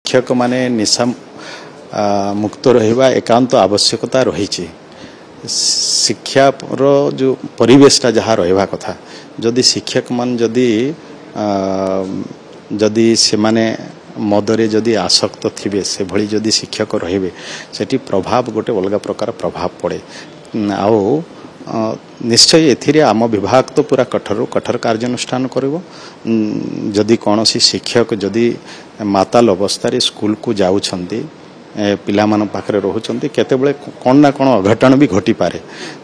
शिक्षक माने निशा मुक्त रहिबा एकांत आवश्यकता रही। शिक्षा जो परिवेशटा जहाँ रहा कथा जदि शिक्षक मान जदि से माने मदरे जदि आसक्त थिबे से भली जदि शिक्षक रहिबे सेठी प्रभाव गोटे अलग प्रकार प्रभाव पड़े। आओ निश्चय एथिरे आम विभाग तो पूरा कठोर कार्यानुष्ठान करिवो। जदि कौन सी शिक्षक जदि माताल अवस्था स्कूल को जाउछंती पिला मान पाखरे रहउछंती केतेबेले कोन ना कोन अघटन भी घटी पारे।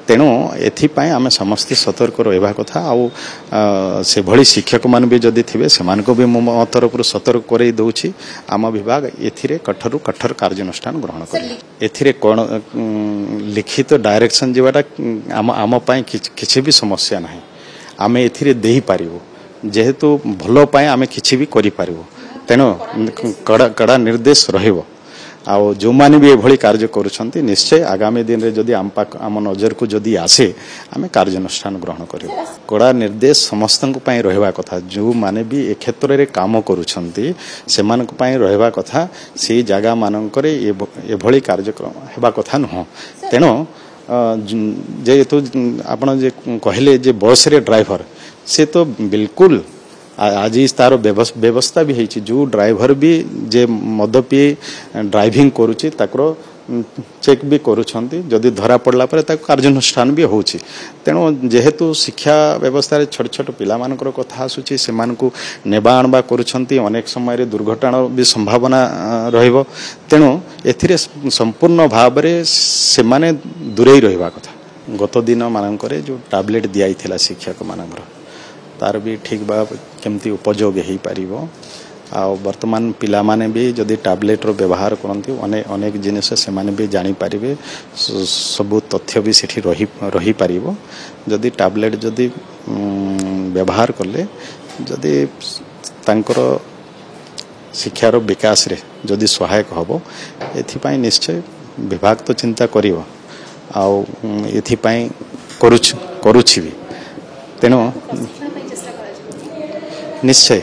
तेणु एथिपाई आमे समस्त सतर्क रहबा कथा। आउ से भली शिक्षक मान भी जदि थिबे सेमानको भी मो तरफ सतर्क करई दउछि। आम विभाग एथिरे कठोर कार्यानुष्ठान ग्रहण करे। एथिरे कोन लिखित डायरेक्शन जेवाटा आम पाई किछि भी समस्या नाही। आमे एथिरे देही पारिबो जेहेतु भलो पाई आमे किछि भी करि पारिबो। तेणु कड़ा निर्देश रहिबो। आउ जो माने भी एभली कार्य करूछंती निश्चय आगामी दिन रे जदि आम नजर को जदि आसे आमे कार्यानुष्ठान ग्रहण करिबो। कड़ा निर्देश समस्तन पई रहबा कथा। जो माने भी ए क्षेत्र रे काम करूछंती सेमान पई रहबा कथा। से जागा मानकर एभली कार्यक्रम हेबा कथा न। तेणु जेहेतु आपण जे कहले जे बस रे ड्राइवर से तो बिल्कुल आज तार व्यवस्था भी है। जो ड्राइवर भी जे मद पी ड्राइविंग करुच्ची ताकर चेक भी करुछंती जदि धरा पड़ला पर ताको कार्यानुष्ठान भी होउची। तेणु जेहेतु शिक्षा व्यवस्था रे छोट छोट पिला मानकर कथा आसुची सेमानकु नेबा आणबा करुछंती अनेक समय रे दुर्घटना भी संभावना रहइबो। तेणु एथिरे संपूर्ण भाव रे सेमाने दूरेई रहबा कथा। गत दिन मानकर जो टैबलेट दियाइथिला शिक्षक मानकर तार भी ठीक भाव केमती उपयोग हो पारिबो। आ वर्तमान पिला माने भी जदि टैबलेट रो व्यवहार करंती अनेक जिनिस से माने भी जानी पारिबे। सब तथ्य भी सेठी रही पारिबो। जदि टैबलेट जदि व्यवहार करले जदि तांकर शिक्षार विकास रे जदि सहायक हबो एथिपाई निश्चय विभाग तो चिंता करिवो। आ एथिपाई करूछि भी। तेणु निश्चय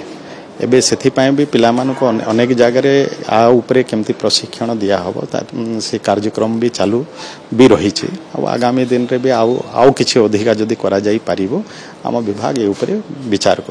एबे सेथिपाई भी पिला मानको अनेक जगह रे आ ऊपरे केमती प्रशिक्षण दिया हबो से कार्यक्रम भी चालू भी रही। आगामी दिन रे भी आउ किछि अधिका जदि करा जाई पारिबो आम विभाग ए ऊपरे विचार करिबो।